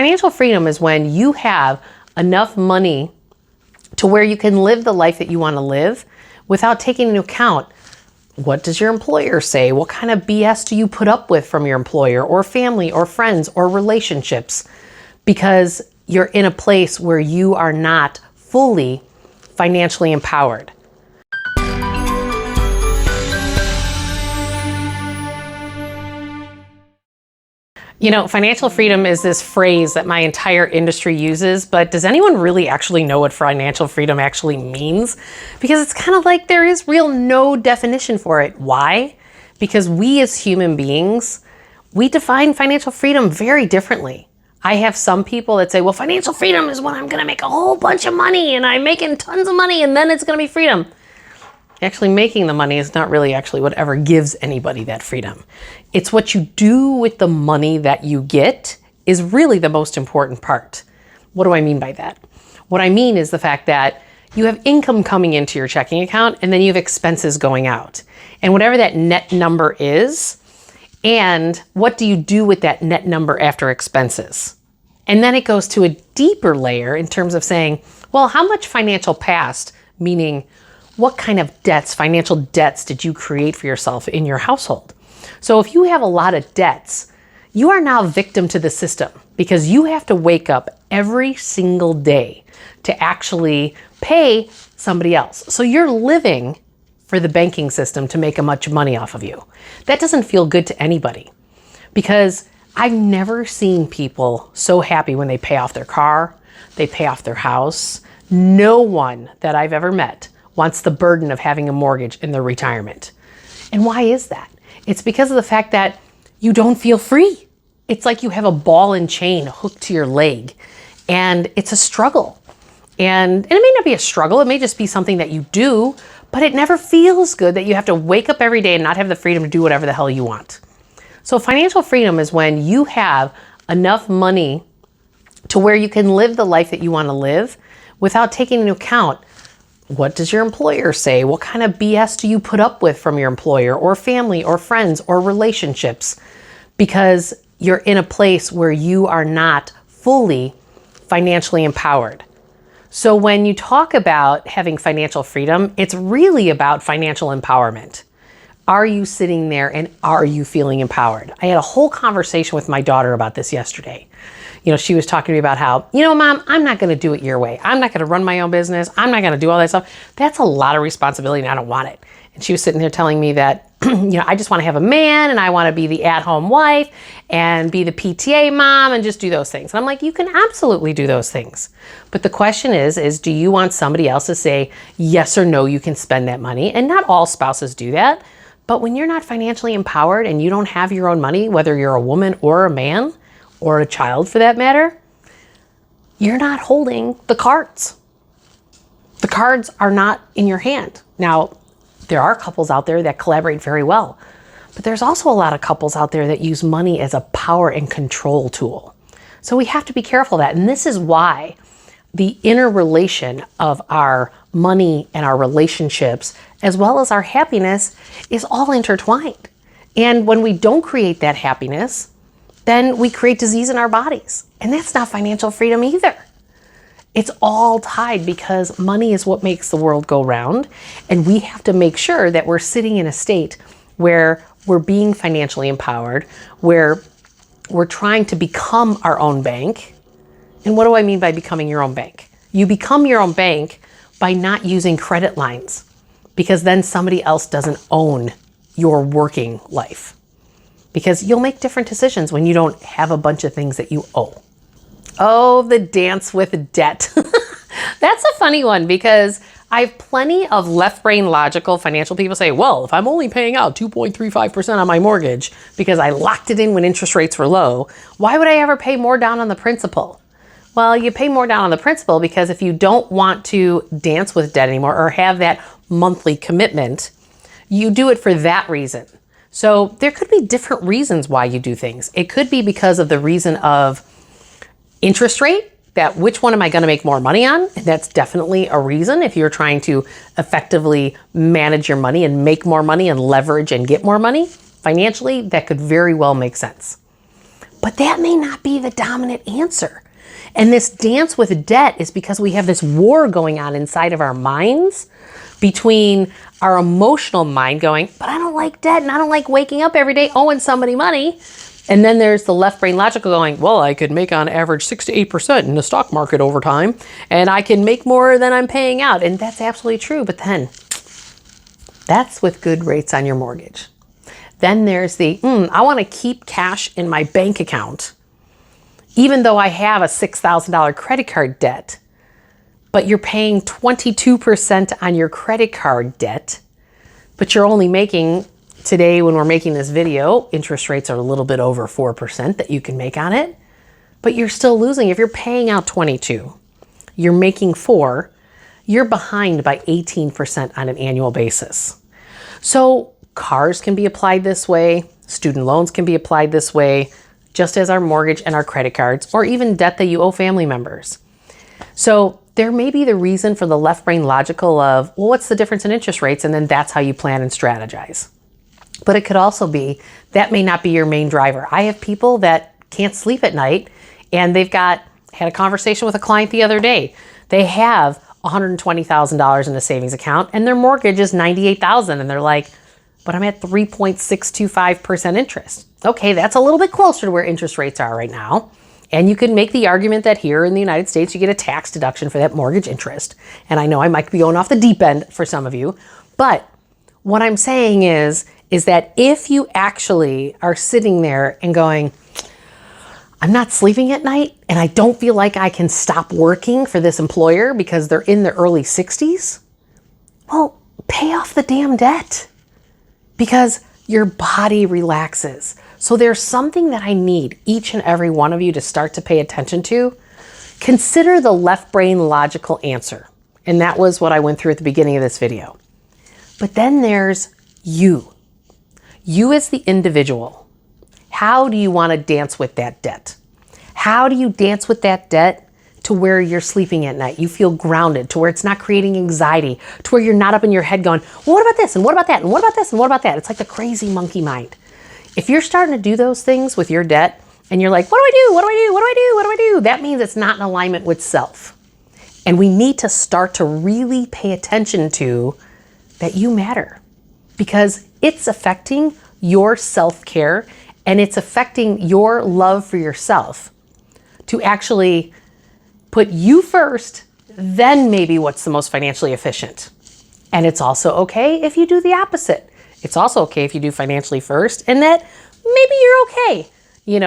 Financial freedom is when you have enough money to where you can live the life that you want to live without taking into account what does your employer say? What kind of BS do you put up with from your employer or family or friends or relationships? Because you're in a place where you are not fully financially empowered. You know, financial freedom is this phrase that my entire industry uses, but does anyone really actually know what financial freedom actually means? Because it's kind of like there is no definition for it. Why? Because we as human beings, we define financial freedom very differently. I have some people that say, well, financial freedom is when I'm going to make a whole bunch of money and I'm making tons of money and then it's going to be freedom. Actually, making the money is not really actually whatever gives anybody that freedom. It's what you do with the money that you get is really the most important part. What do I mean by that? What I mean is the fact that you have income coming into your checking account and then you have expenses going out. And whatever that net number is, and what do you do with that net number after expenses? And then it goes to a deeper layer in terms of saying, well, how much financial past, meaning what kind of debts, financial debts did you create for yourself in your household? So if you have a lot of debts, you are now victim to the system because you have to wake up every single day to actually pay somebody else. So you're living for the banking system to make a bunch of money off of you. That doesn't feel good to anybody because I've never seen people so happy when they pay off their car, they pay off their house. No one that I've ever met wants the burden of having a mortgage in their retirement. And why is that? It's because of the fact that you don't feel free. It's like you have a ball and chain hooked to your leg and it's a struggle. And it may not be a struggle. It may just be something that you do, but it never feels good that you have to wake up every day and not have the freedom to do whatever the hell you want. So financial freedom is when you have enough money to where you can live the life that you want to live without taking into account what does your employer say? What kind of BS do you put up with from your employer or family or friends or relationships? Because you're in a place where you are not fully financially empowered. So when you talk about having financial freedom, it's really about financial empowerment. Are you sitting there and are you feeling empowered? I had a whole conversation with my daughter about this yesterday. You know, she was talking to me about how, you know, Mom, I'm not going to do it your way. I'm not going to run my own business. I'm not going to do all that stuff. That's a lot of responsibility and I don't want it. And she was sitting there telling me that, you know, I just want to have a man and I want to be the at-home wife and be the PTA mom and just do those things. And I'm like, you can absolutely do those things. But the question is do you want somebody else to say yes or no, you can spend that money? And not all spouses do that. But when you're not financially empowered and you don't have your own money, whether you're a woman or a man, or a child for that matter, you're not holding the cards. The cards are not in your hand. Now, there are couples out there that collaborate very well, but there's also a lot of couples out there that use money as a power and control tool. So we have to be careful of that. And this is why the interrelation of our money and our relationships, as well as our happiness, is all intertwined. And when we don't create that happiness, then we create disease in our bodies. And that's not financial freedom either. It's all tied because money is what makes the world go round. And we have to make sure that we're sitting in a state where we're being financially empowered, where we're trying to become our own bank. And what do I mean by becoming your own bank? You become your own bank by not using credit lines because then somebody else doesn't own your working life. Because you'll make different decisions when you don't have a bunch of things that you owe. Oh, the dance with debt. That's a funny one because I have plenty of left brain logical financial people say, well, if I'm only paying out 2.35% on my mortgage because I locked it in when interest rates were low, why would I ever pay more down on the principal? Well, you pay more down on the principal because if you don't want to dance with debt anymore or have that monthly commitment, you do it for that reason. So there could be different reasons why you do things. It could be because of the reason of interest rate, that which one am I going to make more money on? That's definitely a reason if you're trying to effectively manage your money and make more money and leverage and get more money. Financially, that could very well make sense. But that may not be the dominant answer. And this dance with debt is because we have this war going on inside of our minds between our emotional mind going, but I don't like debt and I don't like waking up every day owing somebody money. And then there's the left brain logical going, well, I could make on average 6 to 8% in the stock market over time, and I can make more than I'm paying out. And that's absolutely true. But then that's with good rates on your mortgage. Then there's the, I want to keep cash in my bank account, even though I have a $6,000 credit card debt, but you're paying 22% on your credit card debt, but you're only making, today when we're making this video, interest rates are a little bit over 4% that you can make on it, but you're still losing. If you're paying out 22, you're making 4, you're behind by 18% on an annual basis. So cars can be applied this way, student loans can be applied this way, just as our mortgage and our credit cards, or even debt that you owe family members. So there may be the reason for the left brain logical of, well, what's the difference in interest rates? And then that's how you plan and strategize. But it could also be, that may not be your main driver. I have people that can't sleep at night, and had a conversation with a client the other day. They have $120,000 in a savings account and their mortgage is $98,000. And they're like, but I'm at 3.625% interest. Okay, that's a little bit closer to where interest rates are right now. And you can make the argument that here in the United States, you get a tax deduction for that mortgage interest. And I know I might be going off the deep end for some of you, but what I'm saying is that if you actually are sitting there and going, I'm not sleeping at night and I don't feel like I can stop working for this employer because they're in their early 60s, well, pay off the damn debt because your body relaxes. So there's something that I need each and every one of you to start to pay attention to. Consider the left brain logical answer. And that was what I went through at the beginning of this video. But then there's you. You as the individual. How do you want to dance with that debt? How do you dance with that debt to where you're sleeping at night? You feel grounded, to where it's not creating anxiety, to where you're not up in your head going, well, what about this? And what about that? And what about this? And what about that? It's like the crazy monkey mind. If you're starting to do those things with your debt and you're like, what do I do? What do I do? What do I do? What do I do? That means it's not in alignment with self. And we need to start to really pay attention to that you matter because it's affecting your self-care and it's affecting your love for yourself to actually put you first, then maybe what's the most financially efficient. And it's also okay if you do the opposite. It's also okay if you do financially first and that maybe you're okay,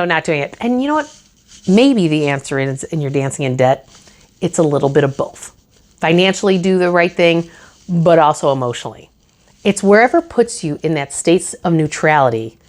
not doing it. And you know what? Maybe the answer is in your dancing in debt, it's a little bit of both. Financially do the right thing, but also emotionally. It's wherever puts you in that state of neutrality.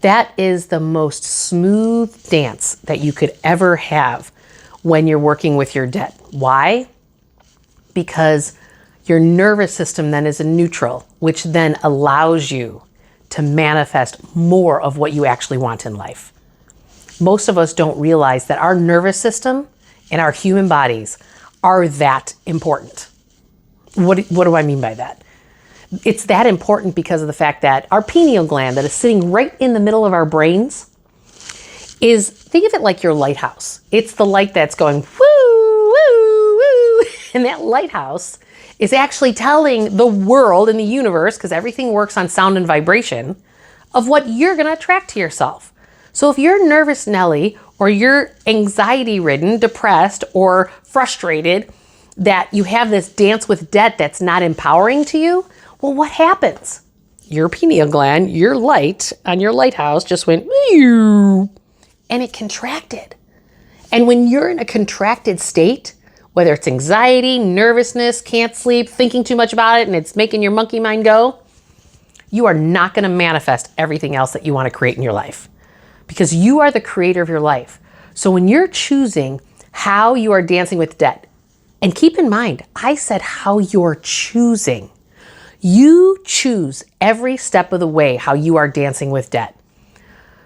That is the most smooth dance that you could ever have when you're working with your debt. Why? Because your nervous system then is in neutral, which then allows you to manifest more of what you actually want in life. Most of us don't realize that our nervous system and our human bodies are that important. What do I mean by that? It's that important because of the fact that our pineal gland that is sitting right in the middle of our brains think of it like your lighthouse. It's the light that's going woo, woo, woo. And that lighthouse is actually telling the world and the universe, because everything works on sound and vibration, of what you're going to attract to yourself. So if you're nervous Nelly, or you're anxiety ridden, depressed, or frustrated that you have this dance with debt that's not empowering to you, well, what happens? Your pineal gland, your light on your lighthouse just went, whew, and it contracted. And when you're in a contracted state, whether it's anxiety, nervousness, can't sleep, thinking too much about it, and it's making your monkey mind go, you are not going to manifest everything else that you want to create in your life because you are the creator of your life. So when you're choosing how you are dancing with debt, and keep in mind, I said how you're choosing. You choose every step of the way how you are dancing with debt.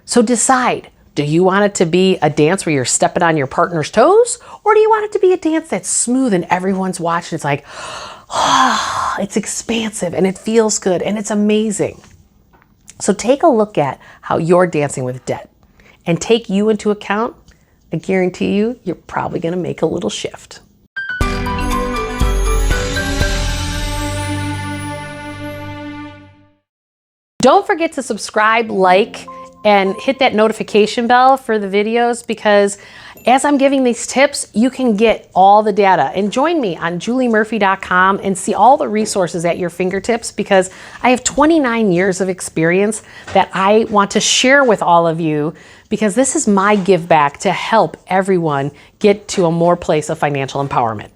So decide, do you want it to be a dance where you're stepping on your partner's toes? Or do you want it to be a dance that's smooth and everyone's watching? It's like, oh, it's expansive and it feels good and it's amazing. So take a look at how you're dancing with debt and take you into account, I guarantee you, you're probably going to make a little shift. Don't forget to subscribe, like, and hit that notification bell for the videos, because as I'm giving these tips, you can get all the data. And join me on juliemurphy.com and see all the resources at your fingertips, because I have 29 years of experience that I want to share with all of you, because this is my give back to help everyone get to a more place of financial empowerment.